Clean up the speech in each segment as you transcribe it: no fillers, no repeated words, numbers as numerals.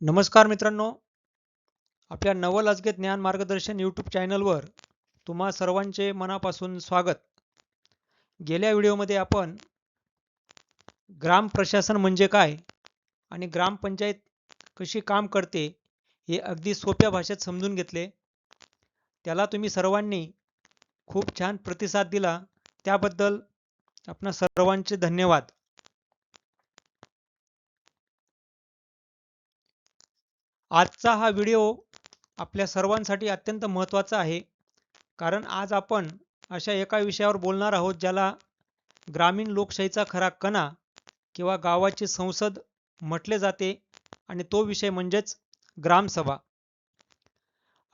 नमस्कार मित्रांनो, आपल्या नवल अजगे ज्ञान मार्गदर्शन यूट्यूब चॅनलवर तुम्हा सर्वांचे मनापासून स्वागत. गेल्या व्हिडिओमध्ये आपण ग्राम प्रशासन म्हणजे काय आणि ग्रामपंचायत कशी काम करते हे अगदी सोप्या भाषेत समजून घेतले. त्याला तुम्ही सर्वांनी खूप छान प्रतिसाद दिला, त्याबद्दल आपणा सर्वांचे धन्यवाद. आजचा हा व्हिडिओ आपल्या सर्वांसाठी अत्यंत महत्त्वाचा आहे, कारण आज आपण अशा एका विषयावर बोलणार आहोत ज्याला ग्रामीण लोकशाहीचा खरा कणा किंवा गावाची संसद म्हटले जाते, आणि तो विषय म्हणजेच ग्रामसभा.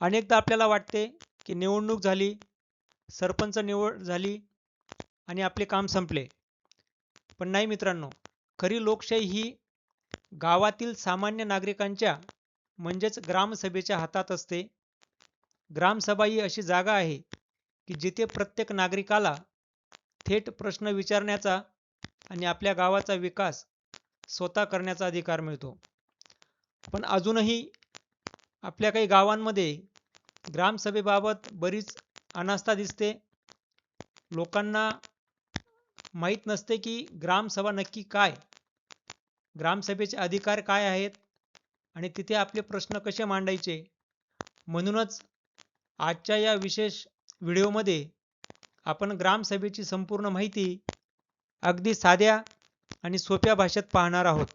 अनेकदा आपल्याला वाटते की निवडणूक झाली, सरपंच निवड झाली आणि आपले काम संपले. पण नाही मित्रांनो, खरी लोकशाही ही गावातील सामान्य नागरिकांच्या म्हणजेच ग्रामसभेच्या हातात असते. ग्रामसभा ही अशी जागा आहे की जिथे प्रत्येक नागरिकाला थेट प्रश्न विचारण्याचा आणि आपल्या गावाचा विकास स्वतः करण्याचा अधिकार मिळतो. पण अजूनही आपल्या काही गावांमध्ये ग्रामसभेबाबत बरीच अनास्था दिसते. लोकांना माहीत नसते की ग्रामसभा नक्की काय, ग्रामसभेचे अधिकार काय आहेत आणि तिथे आपले प्रश्न कसे मांडायचे. म्हणूनच आजच्या या विशेष व्हिडिओमध्ये आपण ग्रामसभेची संपूर्ण माहिती अगदी साध्या आणि सोप्या भाषेत पाहणार आहोत.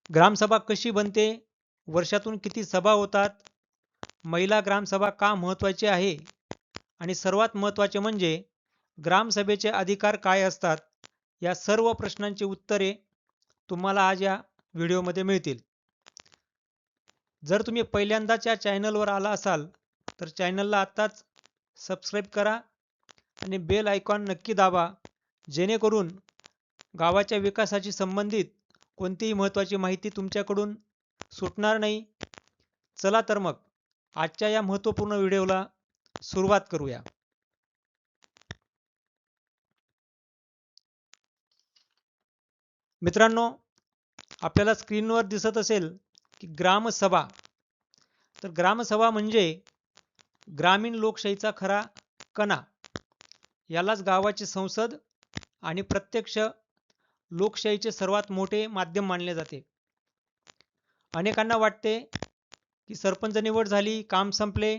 ग्रामसभा कशी बनते, वर्षातून किती सभा होतात, महिला ग्रामसभा का महत्त्वाची आहे आणि सर्वात महत्त्वाचे म्हणजे ग्रामसभेचे अधिकार काय असतात, या सर्व प्रश्नांची उत्तरे तुम्हाला आज या व्हिडिओमध्ये मिळतील. जर तुम्ही पहिल्यांदाच या चॅनलवर आला असाल तर चॅनलला आत्ताच सबस्क्राईब करा आणि बेल आयकॉन नक्की दाबा, जेणेकरून गावाच्या विकासाशी संबंधित कोणतीही महत्त्वाची माहिती तुमच्याकडून सुटणार नाही. चला तर मग आजच्या या महत्त्वपूर्ण व्हिडिओला सुरुवात करूया. मित्रांनो, आपल्याला स्क्रीनवर दिसत असेल की ग्रामसभा, तर ग्रामसभा म्हणजे ग्रामीण लोकशाहीचा खरा कणा. यालाच गावाची संसद आणि प्रत्यक्ष लोकशाहीचे सर्वात मोठे माध्यम मानले जाते. अनेकांना वाटते की सरपंच निवड झाली, काम संपले,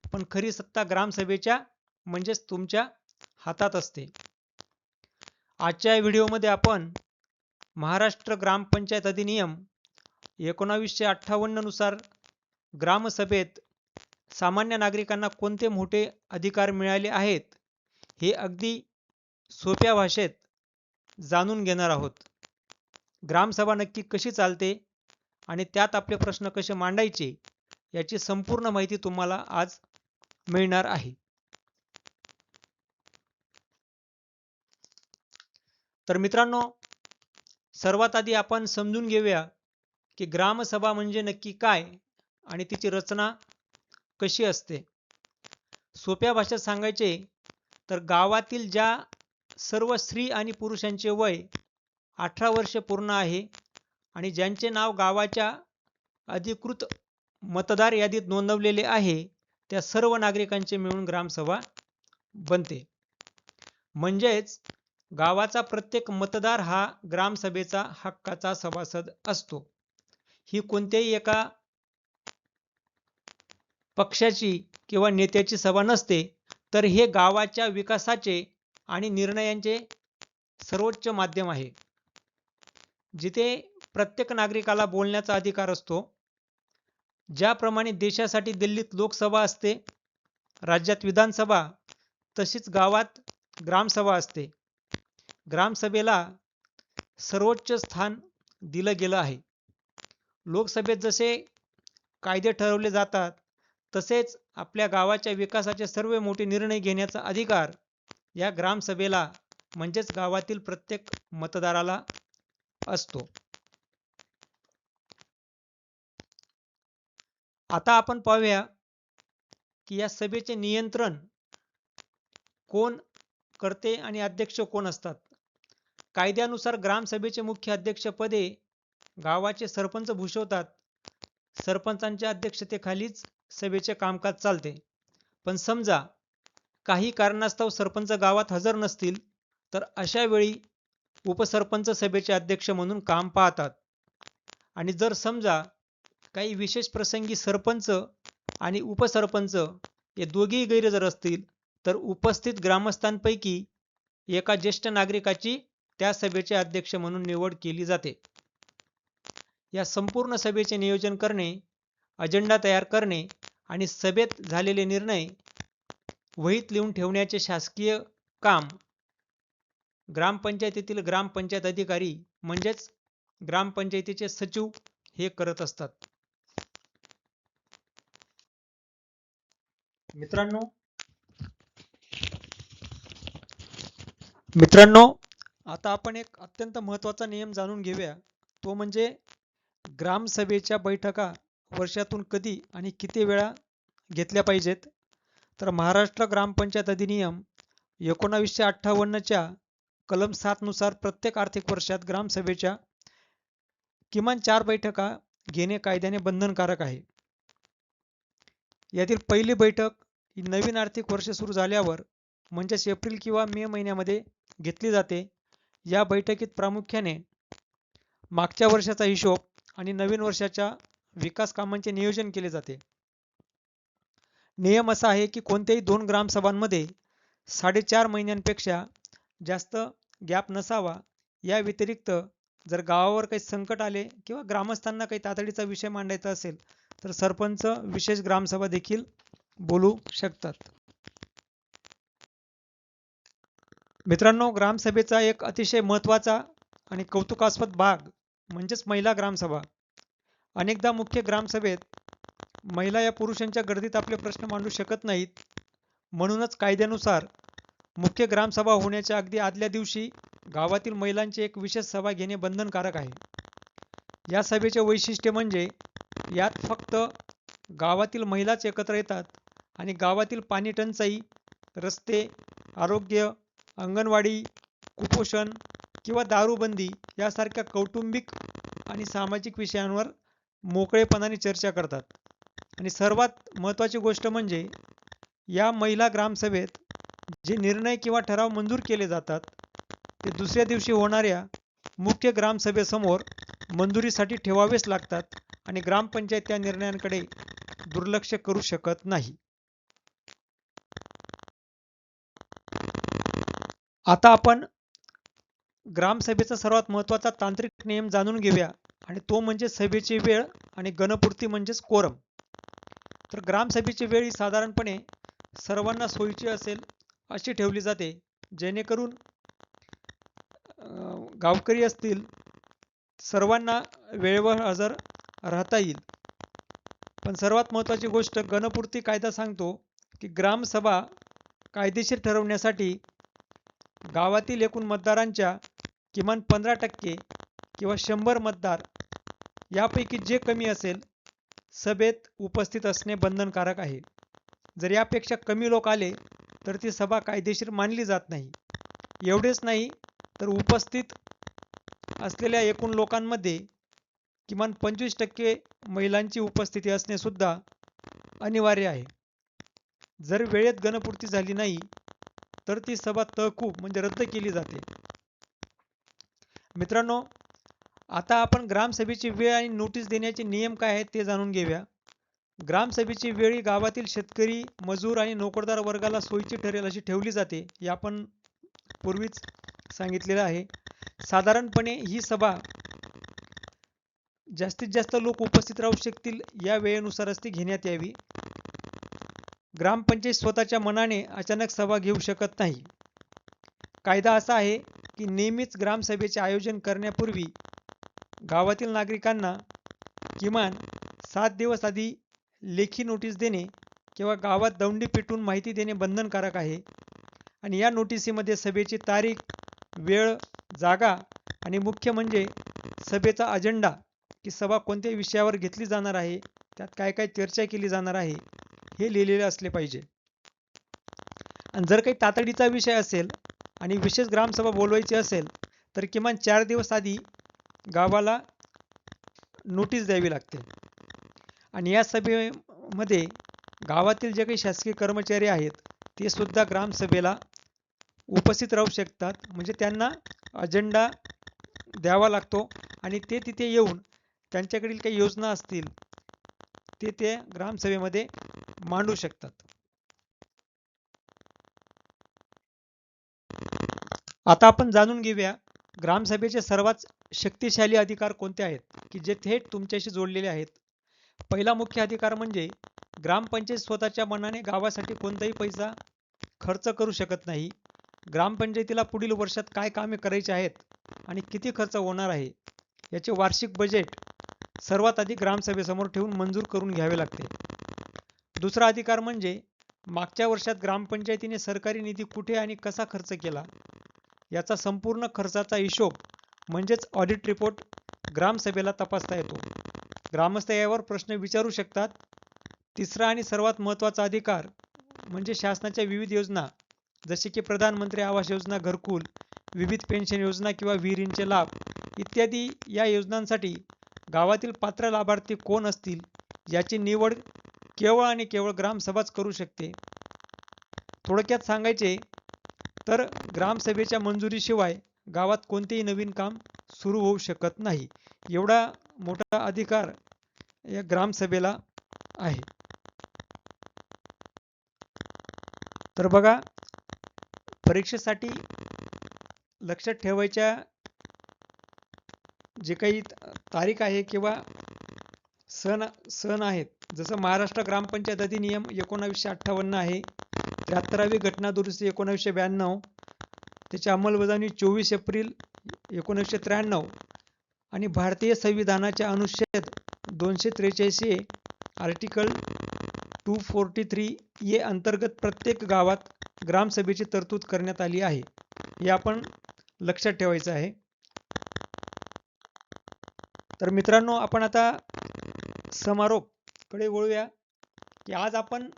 पण खरी सत्ता ग्रामसभेच्या म्हणजेच तुमच्या हातात असते. आजच्या या व्हिडिओमध्ये आपण महाराष्ट्र ग्रामपंचायत अधिनियम 1958 नुसार ग्रामसभेत सामान्य नागरिकांना कोणते मोठे अधिकार मिळाले आहेत, हे अगदी सोप्या भाषेत जाणून घेणार आहोत. ग्रामसभा नक्की कशी चालते आणि त्यात आपले प्रश्न कसे मांडायचे, याची संपूर्ण माहिती तुम्हाला आज मिळणार आहे. तर मित्रांनो, सर्वात आधी आपण समजून घेऊया की ग्रामसभा म्हणजे नक्की काय आणि तिची रचना कशी असते. सोप्या भाषेत सांगायचे तर गावातील ज्या सर्व स्त्री आणि पुरुषांचे वय 18 वर्षे पूर्ण आहे आणि ज्यांचे नाव गावाच्या अधिकृत मतदार यादीत नोंदवलेले आहे, त्या सर्व नागरिकांचे मिळून ग्रामसभा बनते. म्हणजेच गावाचा प्रत्येक मतदार हा ग्रामसभेचा हक्काचा सभासद असतो. ही कोणत्याही एका पक्षाची किंवा नेत्याची सभा नसते, तर हे गावाच्या विकासाचे आणि निर्णयांचे सर्वोच्च माध्यम आहे, जिथे प्रत्येक नागरिकाला बोलण्याचा अधिकार असतो. ज्याप्रमाणे देशासाठी दिल्लीत लोकसभा असते, राज्यात विधानसभा, तशीच गावात ग्रामसभा असते. ग्रामसभेला सर्वोच्च स्थान दिलं गेलं आहे. लोकसभेत जसे कायदे ठरवले जातात, तसेच आपल्या गावाच्या विकासाचे सर्व मोठे निर्णय घेण्याचा अधिकार या ग्रामसभेला म्हणजेच गावातील प्रत्येक मतदाराला असतो. आता आपण पाहूया की या सभेचे नियंत्रण कोण करते आणि अध्यक्ष कोण असतात. कायद्यानुसार ग्रामसभेचे मुख्य अध्यक्षपदे गावाचे सरपंच भूषवतात. सरपंचांच्या अध्यक्षतेखालीच सभेचे कामकाज चालते. पण समजा काही कारणास्तव सरपंच गावात हजर नसतील तर अशा वेळी उपसरपंच सभेचे अध्यक्ष म्हणून काम पाहतात. आणि जर समजा काही विशेष प्रसंगी सरपंच आणि उपसरपंच हे दोघेही गैरहजर असतील तर उपस्थित ग्रामस्थांपैकी एका ज्येष्ठ नागरिकाची त्या सभेचे अध्यक्ष म्हणून निवड केली जाते. या संपूर्ण सभेचे नियोजन करणे, अजेंडा तयार करणे आणि सभेत झालेले निर्णय वहीत लिहून ठेवण्याचे शासकीय काम ग्रामपंचायतीतील ग्रामपंचायत अधिकारी म्हणजेच ग्रामपंचायतीचे सचिव हे करत असतात. मित्रांनो, आता आपण एक अत्यंत महत्त्वाचा नियम जाणून घेऊया. तो म्हणजे ग्रामसभेच्या बैठका वर्षातून कधी आणि किती वेळा घेतल्या पाहिजेत. तर महाराष्ट्र ग्रामपंचायत अधिनियम 1958च्या कलम 7 नुसार प्रत्येक आर्थिक वर्षात ग्रामसभेच्या किमान 4 बैठका घेणे कायद्याने बंधनकारक आहे. यातील पहिली बैठक ही नवीन आर्थिक वर्ष सुरू झाल्यावर म्हणजेच एप्रिल किंवा मे महिन्यामध्ये घेतली जाते. या बैठकीत प्रामुख्याने मागच्या वर्षाचा हिशोब आणि नवीन वर्षाच्या विकास कामांचे नियोजन केले जाते. नियम असा आहे की कोणत्याही 2 ग्रामसभांमध्ये 4.5 महिन्यांपेक्षा जास्त गॅप नसावा. या व्यतिरिक्त जर गावावर काही संकट आले किंवा ग्रामस्थांना काही तातडीचा विषय मांडायचा असेल तर सरपंच विशेष ग्रामसभा देखील बोलू शकतात. मित्रांनो, ग्रामसभेचा एक अतिशय महत्त्वाचा आणि कौतुकास्पद भाग म्हणजेच महिला ग्रामसभा. अनेकदा मुख्य ग्रामसभेत महिला या पुरुषांच्या गर्दीत आपले प्रश्न मांडू शकत नाहीत. म्हणूनच कायद्यानुसार मुख्य ग्रामसभा होण्याच्या अगदी आदल्या दिवशी गावातील महिलांची एक विशेष सभा घेणे बंधनकारक आहे. या सभेचे वैशिष्ट्य म्हणजे यात फक्त गावातील महिलाच एकत्र येतात आणि गावातील पाणी टंचाई, रस्ते, आरोग्य, अंगणवाडी, कुपोषण किंवा दारूबंदी यासारख्या कौटुंबिक आणि सामाजिक विषयांवर मोकळेपणाने चर्चा करतात. आणि सर्वात महत्त्वाची गोष्ट म्हणजे या महिला ग्रामसभेत जे निर्णय किंवा ठराव मंजूर केले जातात ते दुसऱ्या दिवशी होणाऱ्या मुख्य ग्रामसभेसमोर मंजुरीसाठी ठेवावेच लागतात आणि ग्रामपंचायत त्या निर्णयांकडे दुर्लक्ष करू शकत नाही. आता आपण ग्रामसभेचा सर्वात महत्त्वाचा तांत्रिक नियम जाणून घेऊया आणि तो म्हणजे सभेची वेळ आणि गणपूर्ती म्हणजेच कोरम. तर ग्रामसभेची वेळ ही साधारणपणे सर्वांना सोयीची असेल अशी ठेवली जाते, जेणेकरून गावकरी असतील सर्वांना वेळेवर हजर राहता येईल. पण सर्वात महत्त्वाची गोष्ट गणपूर्ती कायदा सांगतो की ग्रामसभा कायदेशीर ठरवण्यासाठी गावातील एकूण मतदारांच्या किमान 15% किंवा 100 मतदार यापैकी जे कमी असेल सभेत उपस्थित असणे बंधनकारक आहे. जर यापेक्षा कमी लोक आले तर ती सभा कायदेशीर मानली जात नाही. एवढेच नाही तर उपस्थित असलेल्या एकूण लोकांमध्ये किमान 25% महिलांची उपस्थिती असणे सुद्धा अनिवार्य आहे. जर वेळेत गणपूर्ती झाली नाही तर ती सभा तहकूब म्हणजे रद्द केली जाते. मित्रांनो, आता आपण ग्रामसभेची वेळ आणि नोटीस देण्याचे नियम काय आहेत ते जाणून घेऊया. ग्रामसभेची वेळ ही गावातील शेतकरी, मजूर आणि नोकरदार वर्गाला सोयीची ठरेल अशी ठेवली जाते. हे आपण पूर्वीच सांगितलेलं आहे. साधारणपणे ही सभा जास्तीत जास्त लोक उपस्थित राहू शकतील या वेळेनुसारच ती घेण्यात यावी. ग्रामपंचायत स्वतःच्या मनाने अचानक सभा घेऊ शकत नाही. कायदा असा आहे की नेहमीच ग्रामसभेचे आयोजन करण्यापूर्वी गावातील नागरिकांना किमान 7 दिवस आधी लेखी नोटीस देणे किंवा गावात दौंडी पेटून माहिती देणे बंधनकारक आहे. आणि या नोटिसीमध्ये सभेची तारीख, वेळ, जागा आणि मुख्य म्हणजे सभेचा अजेंडा की सभा कोणत्या विषयावर घेतली जाणार आहे, त्यात काय काय चर्चा केली जाणार आहे हे लिहिलेले असले पाहिजे. आणि जर काही तातडीचा विषय असेल आणि विशेष ग्रामसभा बोलवायची असेल तर किमान 4 दिवस आधी गावाला नोटीस द्यावी लागते आणि या सभेमध्ये गावातील जे काही शासकीय कर्मचारी आहेत ते सुद्धा ग्रामसभेला उपस्थित राहू शकतात. म्हणजे त्यांना अजेंडा द्यावा लागतो आणि ते तिथे येऊन त्यांच्याकडील काही योजना असतील ते ग्रामसभेमध्ये मांडू शकतात. आता आपण जाणून घेऊया ग्रामसभेचे सर्वात शक्तिशाली अधिकार कोणते आहेत की जे थेट तुमच्याशी जोडलेले आहेत. पहिला मुख्य अधिकार म्हणजे ग्रामपंचायत स्वतःच्या मनाने गावासाठी कोणताही पैसा खर्च करू शकत नाही. ग्रामपंचायतीला पुढील वर्षात काय कामे करायची आहेत आणि किती खर्च होणार आहे याचे वार्षिक बजेट सर्वात आधी ग्रामसभेसमोर ठेवून मंजूर करून घ्यावे लागते. दुसरा अधिकार म्हणजे मागच्या वर्षात ग्रामपंचायतीने सरकारी निधी कुठे आणि कसा खर्च केला याचा संपूर्ण खर्चाचा हिशोब म्हणजेच ऑडिट रिपोर्ट ग्रामसभेला तपासता येतो. ग्रामस्थ यावर प्रश्न विचारू शकतात. तिसरा आणि सर्वात महत्त्वाचा अधिकार म्हणजे शासनाच्या विविध योजना जसे की प्रधानमंत्री आवास योजना, घरकुल, विविध पेन्शन योजना किंवा विहिरींचे लाभ इत्यादी या योजनांसाठी गावातील पात्र लाभार्थी कोण असतील याची निवड केवळ आणि केवळ ग्रामसभाच करू शकते. थोडक्यात सांगायचे तर ग्रामसभेच्या मंजुरीशिवाय गावात कोणतेही नवीन काम सुरू होऊ शकत नाही. एवढा मोठा अधिकार या ग्रामसभेला आहे. तर बघा, परीक्षेसाठी लक्षात ठेवायच्या जे काही तारीख आहे किंवा सण आहेत, जसं महाराष्ट्र ग्रामपंचायत अधिनियम 1958 आहे, 73वी घटना दुरुस्ती 1992, त्याची अंमलबजावणी 24 एप्रिल 1993 आणि भारतीय संविधानाच्या अनुच्छेद 243 आर्टिकल 243 अंतर्गत प्रत्येक गावात ग्रामसभेची तरतूद करण्यात आली आहे. हे आपण लक्षात ठेवायचं आहे. तर मित्रांनो, आपण आता समारोपकडे वळूया की आज आपण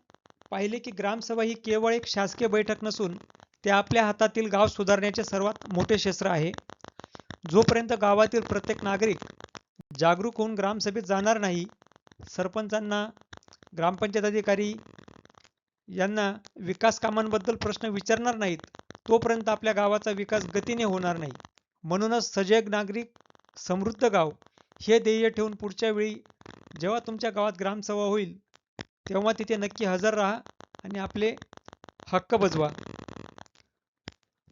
पाहिले की ग्रामसभा ही केवळ एक शासकीय बैठक नसून ते आपल्या हातातील गाव सुधारण्याचे सर्वात मोठे शस्त्र आहे. जोपर्यंत गावातील प्रत्येक नागरिक जागरूक होऊन ग्रामसभेत जाणार नाही, सरपंचांना, ग्रामपंचायत अधिकारी यांना विकास कामांबद्दल प्रश्न विचारणार नाहीत, तोपर्यंत आपल्या गावाचा विकास गतीने होणार नाही. म्हणूनच सजग नागरिक समृद्ध गाव हे ध्येय ठेवून पुढच्या वेळी जेव्हा तुमच्या गावात ग्रामसभा होईल तेव्हा तिथे नक्की हजर राहा आणि आपले हक्क बजवा.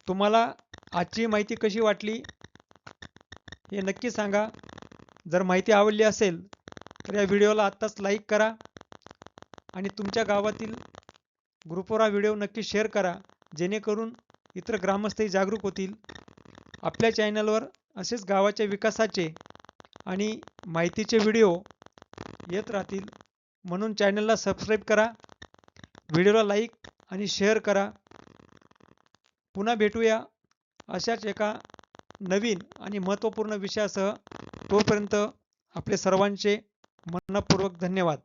तुम्हाला आजची माहिती कशी वाटली हे नक्की सांगा. जर माहिती आवडली असेल तर या व्हिडिओला आत्ताच लाईक करा आणि तुमच्या गावातील ग्रुपवर हा व्हिडिओ नक्की शेअर करा, जेणेकरून इतर ग्रामस्थही जागरूक होतील. आपल्या चॅनलवर असेच गावाच्या विकासाचे आणि माहितीचे व्हिडिओ येत राहतील, म्हणून चॅनलला सबस्क्राईब करा, व्हिडिओला लाईक आणि शेअर करा. पुन्हा भेटूया अशाच एका नवीन आणि महत्त्वपूर्ण विषयासह. तोपर्यंत आपले सर्वांचे मनपूर्वक धन्यवाद.